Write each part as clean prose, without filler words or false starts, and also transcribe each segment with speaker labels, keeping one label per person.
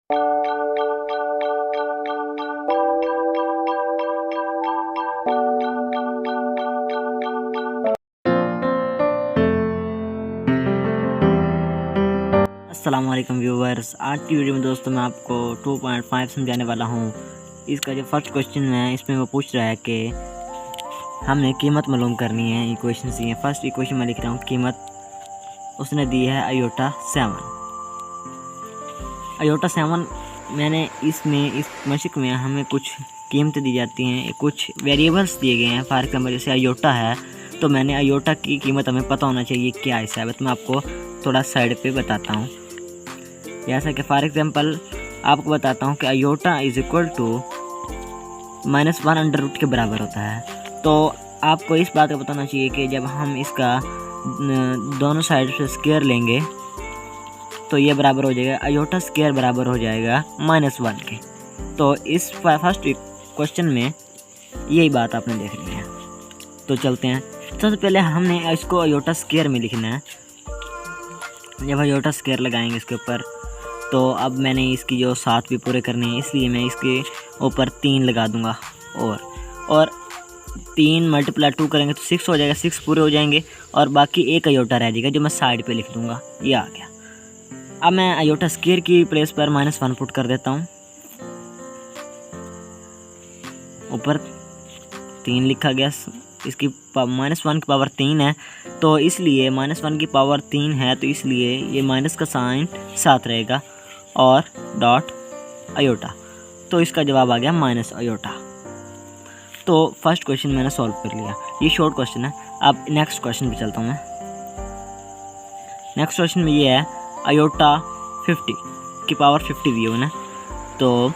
Speaker 1: अस्सलाम वालेकुम व्यूवर्स, आज की वीडियो में दोस्तों मैं आपको 2.5 समझाने वाला हूँ। इसका जो फर्स्ट क्वेश्चन है इसमें वो पूछ रहा है कि हमने कीमत मालूम करनी है। इक्वेशन दी है। फर्स्ट इक्वेशन में लिख रहा हूँ कीमत, उसने दी है आयोटा 7। आयोटा 7 मैंने इसमें इस मशक में हमें कुछ कीमतें दी जाती हैं, कुछ वेरिएबल्स दिए गए हैं। फॉर एग्जाम्पल जैसे आयोटा है तो मैंने आयोटा की कीमत हमें पता होना चाहिए क्या हिसाब है। तो मैं आपको थोड़ा साइड पे बताता हूँ। जैसा कि फॉर एग्जांपल आपको बताता हूँ कि आयोटा इज इक्वल टू -1 के बराबर होता है। तो आपको इस बात का बताना चाहिए कि जब हम इसका दोनों साइड से स्क्वायर लेंगे तो ये बराबर हो जाएगा, आयोटा स्क्वायर बराबर हो जाएगा -1 के। तो इस फर्स्ट क्वेश्चन में यही बात आपने देखनी है। तो चलते हैं। सबसे पहले हमने इसको आयोटा स्क्वायर में लिखना है। जब आयोटा स्क्वायर लगाएंगे इसके ऊपर, तो अब मैंने इसकी जो 7 भी पूरे करने हैं, इसलिए मैं इसके ऊपर 3 लगा दूंगा। और 3 × 2 करेंगे तो 6 हो जाएगा। 6 पूरे हो जाएंगे और बाकी एक आयोटा रह जाएगा जो मैं साइड पे लिख दूंगा। ये आ गया। अब मैं आयोटा स्क्वायर की प्लेस पर -1 पुट कर देता हूँ। ऊपर 3 लिखा गया। इसकी -1 की पावर 3 है, तो इसलिए -1 की पावर 3 है, तो इसलिए ये माइनस का साइन साथ रहेगा और डॉट आयोटा। तो इसका जवाब आ गया माइनस आयोटा। तो फर्स्ट क्वेश्चन मैंने सॉल्व कर लिया। ये शॉर्ट क्वेश्चन है। अब नेक्स्ट क्वेश्चन पे चलता हूँ मैं। नेक्स्ट क्वेश्चन में ये है आयोटा 50 की पावर 50 दी है उन्हें, तो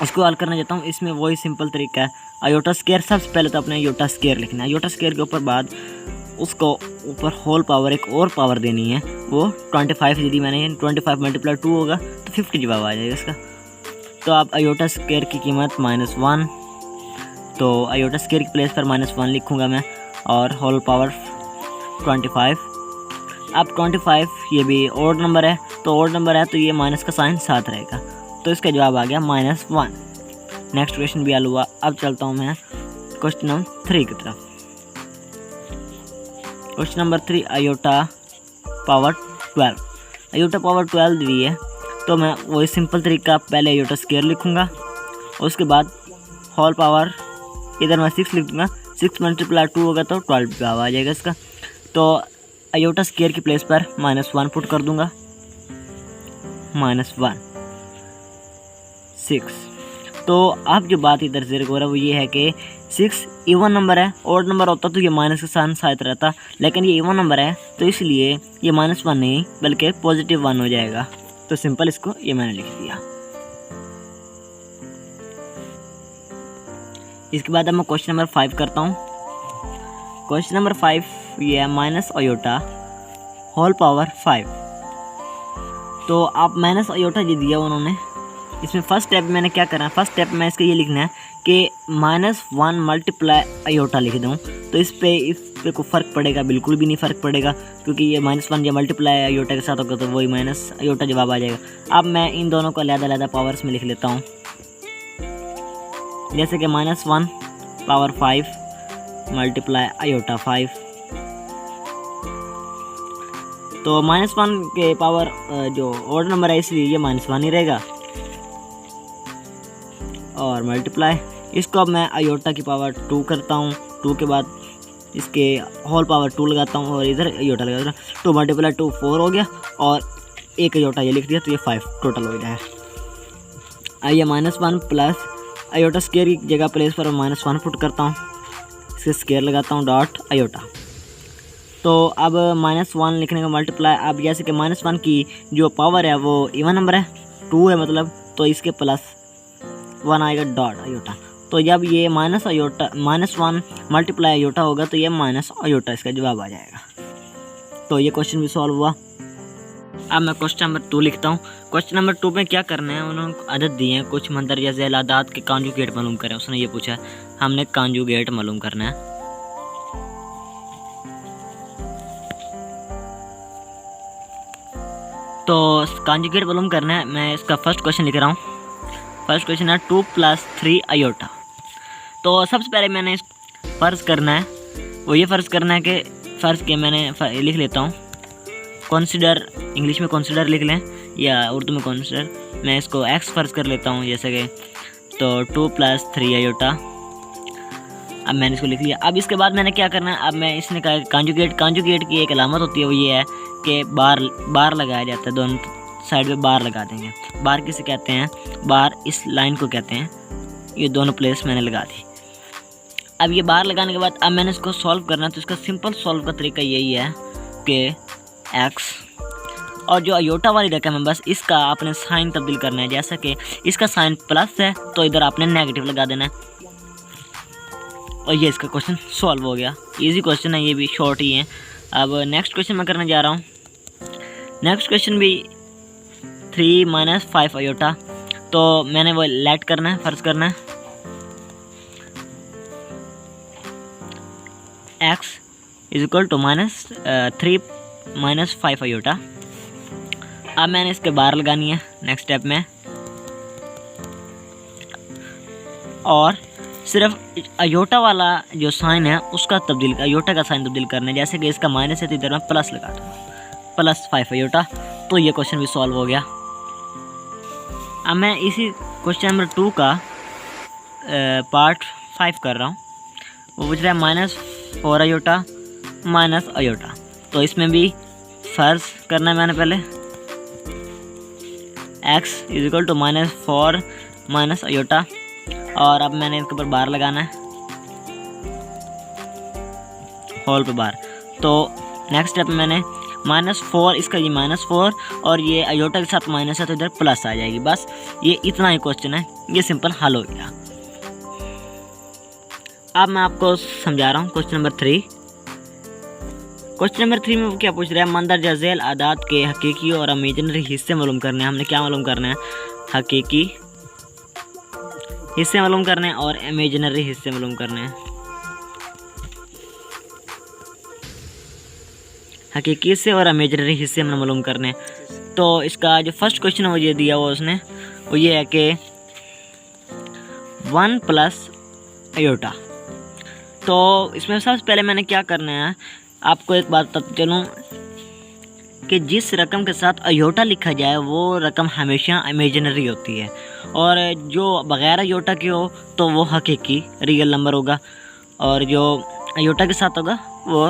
Speaker 1: उसको हल करना चाहता हूँ। इसमें वही सिंपल तरीका है। आयोटा स्क्वायर, सबसे पहले तो अपने आयोटा स्क्वायर लिखना है। आयोटा स्क्वायर के ऊपर बाद उसको ऊपर होल पावर एक और पावर देनी है, वो 25 यदि मैंने 25 × 2 होगा तो 50 जवाब आ जाएगा इसका। तो अब आयोटा स्क्वायर की कीमत -1, तो आयोटा स्क्वायर की प्लेस पर -1 लिखूँगा मैं और होल पावर 25। अब 25 ये भी ओड नंबर है, तो ओड नंबर है तो ये माइनस का साइन साथ रहेगा, तो इसका जवाब आ गया -1। नेक्स्ट क्वेश्चन भी हल हुआ। अब चलता हूँ मैं क्वेश्चन नंबर 3 की तरफ। Question number 3 iota power 12। Iota power 12 दी है, तो मैं वही सिंपल तरीका, पहले आयोटा स्क्वायर लिखूँगा, उसके बाद होल पावर इधर मैं 6 लिख दूँगा। 6 × 2 होगा तो 12 जवाब आ जाएगा इसका। तो आयोटा स्क्वायर की प्लेस पर -1 पुट कर दूँगा। -1 6। तो अब जो बात इधर से हो रहा है वो ये है कि 6 इवन नंबर है। ऑड नंबर होता तो ये माइनस के साथ साथ रहता, लेकिन ये इवन नंबर है तो इसलिए ये -1 नहीं बल्कि +1 हो जाएगा। तो सिंपल इसको ये मैंने लिख दिया। इसके बाद अब मैं क्वेश्चन नंबर 5 करता हूँ। क्वेश्चन नंबर 5 ये है माइनस आयोटा होल पावर 5। तो आप माइनस आयोटा जो दिया उन्होंने, इसमें फर्स्ट स्टेप मैंने क्या करना है, फर्स्ट स्टेप में इसका ये लिखना है कि -1 × आयोटा लिख दूँ। तो इस पे कोई फ़र्क पड़ेगा? बिल्कुल भी नहीं फ़र्क पड़ेगा, क्योंकि ये -1 या मल्टीप्लाई आयोटा के साथ होगा तो वही माइनस आयोटा जवाब आ जाएगा। अब मैं इन दोनों को अलग-अलग पावर्स में लिख लेता हूँ। जैसे कि -1 पावर 5 × आयोटा 5। तो -1 के पावर जो ऑड नंबर है इसलिए ये -1 ही रहेगा और मल्टीप्लाई। इसको अब मैं आयोटा की पावर 2 करता हूँ। 2 के बाद इसके होल पावर 2 लगाता हूँ और इधर आयोटा लगा दूँगा। 2 × 2 4 हो गया और एक आयोटा ये लिख दिया तो ये 5 टोटल हो जाए। आइए -1 प्लस आयोटा स्क्वायर की जगह प्लेस पर -1 पुट करता हूँ, इसके स्क्वायर लगाता हूँ डॉट आयोटा। तो अब -1 लिखने का मल्टीप्लाई। अब जैसे कि -1 की जो पावर है वो इवन नंबर है, 2 है मतलब, तो इसके +1 आएगा डॉट आयोटा। तो जब ये -1 × आयोटा होगा तो ये माइनस आयोटा इसका जवाब आ जाएगा। तो ये क्वेश्चन भी सॉल्व हुआ। अब मैं क्वेश्चन नंबर 2 लिखता हूँ। क्वेश्चन नंबर 2 में क्या करना है, उन्होंने आदत दी है कुछ मंदरजा झैल आदात के कॉन्जुगेट मालूम करें। उसने ये पूछा हमने कॉन्जुगेट मालूम करना है। तो कॉन्जुगेट मालूम करना है। मैं इसका फर्स्ट क्वेश्चन लिख रहा हूँ। फर्स्ट क्वेश्चन है 2 + 3 आयोटा। तो सबसे पहले मैंने फ़र्ज़ करना है, वो ये फ़र्ज़ करना है कि फ़र्ज़ के मैंने लिख लेता हूँ कंसीडर, इंग्लिश में कंसीडर लिख लें या उर्दू में कंसीडर। मैं इसको एक्स फ़र्ज़ कर लेता हूँ जैसे कि, तो 2 + 3 आयोटा। अब मैंने इसको लिख लिया। अब इसके बाद मैंने क्या करना है, अब मैं इसने कहा कॉन्जुगेट की एक अलामत होती है, वो ये है कि बार लगाया जाता है, दोनों साइड पे बार लगा देंगे। बार किसे कहते हैं, बार इस लाइन को कहते हैं। ये दोनों प्लेस मैंने लगा दी। अब ये बार लगाने के बाद अब मैंने इसको सॉल्व करना है। तो इसका सिंपल सॉल्व का तरीका यही है कि एक्स और जो आयोटा वाली रकम है बस इसका आपने साइन तब्दील करना है। जैसा कि इसका साइन प्लस है तो इधर आपने नेगेटिव लगा देना है, और ये इसका क्वेश्चन सॉल्व हो गया। इजी क्वेश्चन है, ये भी शॉर्ट ही है। अब नेक्स्ट क्वेश्चन मैं करने जा रहा हूँ। नेक्स्ट क्वेश्चन भी 3 - 5 आयोटा। तो मैंने वो लेट करना है, फ़र्ज़ करना है x = -3 - 5 आयोटा। अब मैंने इसके बार लगानी है नेक्स्ट स्टेप में, और सिर्फ आयोटा वाला जो साइन है उसका तब्दील, आयोटा का साइन तब्दील करना है। जैसे कि इसका माइनस है तो इधर मैं प्लस लगा दूँगा, +5 आयोटा। तो ये क्वेश्चन भी सॉल्व हो गया। अब मैं इसी क्वेश्चन नंबर 2 का पार्ट 5 कर रहा हूँ। वो पूछ रहा है -4 आयोटा - आयोटा। तो इसमें भी फ़र्ज़ करना है मैंने पहले x = -4 - आयोटा, और अब मैंने इसके ऊपर बार लगाना है, होल पे बार। तो नेक्स्ट स्टेप में मैंने -4, इसका ये -4 और ये आयोटा के साथ माइनस है तो इधर प्लस आ जाएगी। बस ये इतना ही क्वेश्चन है, ये सिंपल हल हो गया। अब मैं आपको समझा रहा हूँ क्वेश्चन नंबर 3। क्वेश्चन नंबर 3 में वो क्या पूछ रहा है, मंदरजा झेल आदात के हकीकी और इमेजिनरी हिस्से मालूम करने हैं। हमने क्या मालूम करना है, हकीकी हिस्से मालूम करने हैं और इमेजिनरी हिस्से मालूम करने हैं। हकीकी हिस्से और इमेजिनरी हिस्से हमने मालूम करने हैं। तो इसका जो फर्स्ट क्वेश्चन है वो ये दिया हुआ उसने, वो ये है कि 1 + आयोटा। तो इसमें सबसे पहले मैंने क्या करना है, आपको एक बात बताता चलूँ कि जिस रकम के साथ आयोटा लिखा जाए वो रकम हमेशा इमेजिनरी होती है, और जो बग़ैर आयोटा के हो तो वो हकीकी रियल नंबर होगा, और जो आयोटा के साथ होगा वो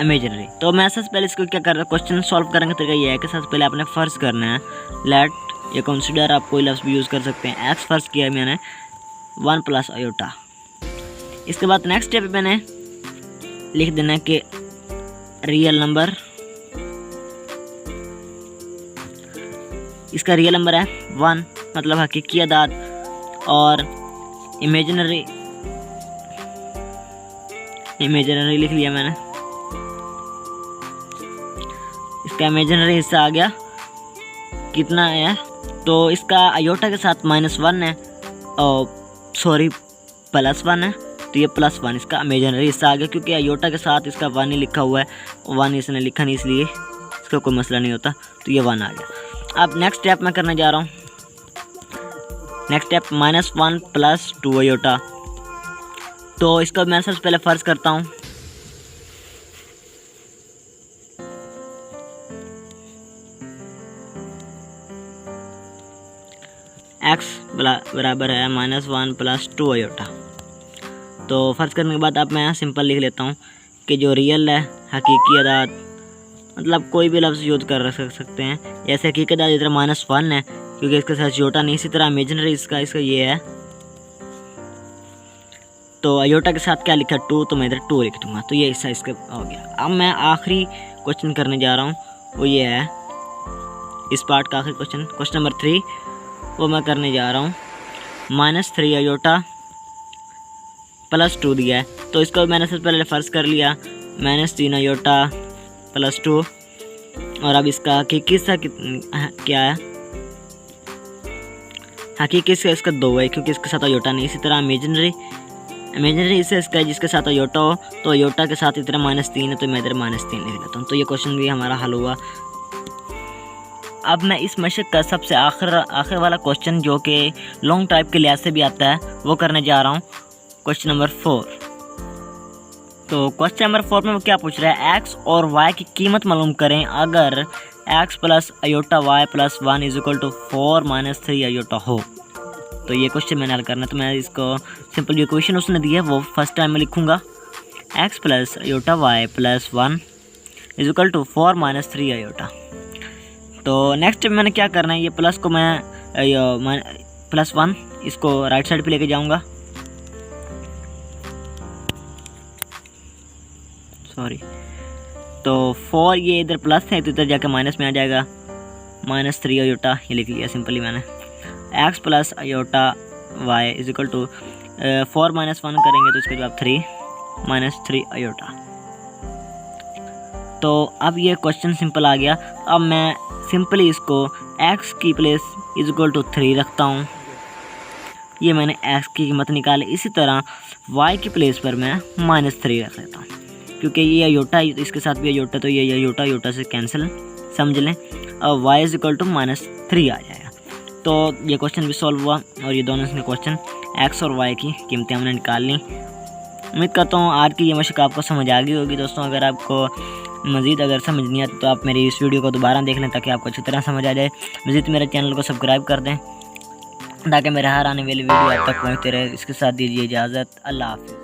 Speaker 1: इमेजिनरी। तो मैं सबसे पहले इसको क्या कर रहा हूँ, क्वेश्चन सॉल्व करने का तरीका ये है कि सबसे पहले आपने फ़र्ज़ करना है लेट या कंसीडर, आप कोई लफ्ज़ भी यूज़ कर सकते हैं। एक्स फ़र्ज़ किया मैंने 1 + आयोटा। इसके बाद नेक्स्ट स्टेप मैंने लिख देना है कि रियल नंबर, इसका रियल नंबर है 1 मतलब हकीकी अदाद, और इमेजिनरी लिख लिया मैंने। इसका इमेजिनरी हिस्सा आ गया, कितना है, तो इसका आयोटा के साथ -1 है, और सॉरी +1 है, तो ये +1 इसका इमेजिनरी हिस्सा आ गया, क्योंकि आयोटा के साथ इसका 1 ही लिखा हुआ है, 1 इसने लिखा नहीं इसलिए इसका कोई मसला नहीं होता, तो ये 1 आ गया। अब नेक्स्ट स्टेप मैं करने जा रहा हूँ। Next step -1 + 2 iota. तो इसका मैं सबसे पहले फ़र्ज़ करता हूँ x बराबर है -1 + 2 आयोटा। तो फ़र्ज़ करने के बाद अब मैं सिंपल लिख लेता हूँ कि जो रियल है हकीकी अदाद, मतलब कोई भी लफ्ज़ यूज़ कर सकते हैं। जैसे हकीकी अदाद इधर -1 है क्योंकि इसके साथ आयोटा नहीं, इसी तरह इमेजिनरी इसका ये है, तो आयोटा के साथ क्या लिखा 2, तो मैं इधर 2 लिख दूँगा, तो ये हिस्सा इसका हो गया। अब मैं आखिरी क्वेश्चन करने जा रहा हूँ, वो ये है इस पार्ट का आखिरी क्वेश्चन नंबर 3, वो मैं करने जा रहा हूँ। -3 आयोटा + 2 दिया है, तो इसको मैंने सबसे पहले फ़र्ज़ कर लिया -3 आयोटा + 2, और अब इसका हकीकी हिस्सा क्या है, हकीकी हिस्सा इसका 2 है क्योंकि इसके साथ आयोटा नहीं। इसी तरह इमेजिनरी हिस्सा इसका जिसके साथ आयोटा हो, तो आयोटा के साथ इधर -3 है, तो मैं इधर -3 लिख लेता हूँ। तो ये क्वेश्चन भी हमारा हल हुआ। अब मैं इस मशक का सबसे आखिर वाला क्वेश्चन जो कि लॉन्ग टाइप के लिहाज से भी आता है वो करने जा रहा हूँ। Question number 4। तो क्वेश्चन नंबर 4 में वो क्या पूछ रहा है, एक्स और वाई की कीमत मालूम करें अगर X plus iota Y plus 1 is equal to 4 minus 3 iota हो। तो ये क्वेश्चन मैंने हल करना है। तो मैं इसको सिंपल जो इक्वेशन उसने दी है वो फर्स्ट टाइम में लिखूँगा, X plus iota Y plus 1 is equal to 4 minus 3 iota. तो नेक्स्ट मैंने क्या करना है, ये प्लस को मैं प्लस 1 इसको राइट साइड पे लेके जाऊंगा, सॉरी। तो 4 ये इधर प्लस है तो इधर जाके माइनस में आ जाएगा, माइनस 3 अयोटा ये लिख लिया सिंपली मैंने। X plus iota Y is equal to 4 minus 1 करेंगे तो इसका जवाब 3 माइनस 3 अयोटा। तो अब ये क्वेश्चन सिंपल आ गया। अब मैं सिंपली इसको x की प्लेस इज इक्वल टू 3 रखता हूँ, ये मैंने x की कीमत निकाली। इसी तरह y की प्लेस पर मैं माइनस 3 रख लेता हूँ, क्योंकि ये अयोटा इसके साथ भी अयोटा, तो ये अयोटा से कैंसिल समझ लें। अब y is equal to minus 3 आ जाएगा। तो ये क्वेश्चन भी सॉल्व हुआ और ये दोनों से क्वेश्चन x और y की कीमतें हमने निकाल ली। उम्मीद करता हूँ आज की ये मशक आपको समझ आ गई होगी। दोस्तों अगर आपको मज़ीद अगर समझ नहीं आती तो आप मेरी इस वीडियो को दोबारा देख लें ताकि आपको अच्छी तरह समझ आ जाए। मज़ीद मेरे चैनल को सब्सक्राइब कर दें ताकि मेरे हर आने वाली वीडियो आप तक पहुँचते रहे। इसके साथ दीजिए इजाज़त, अल्लाह हाफ़िज़।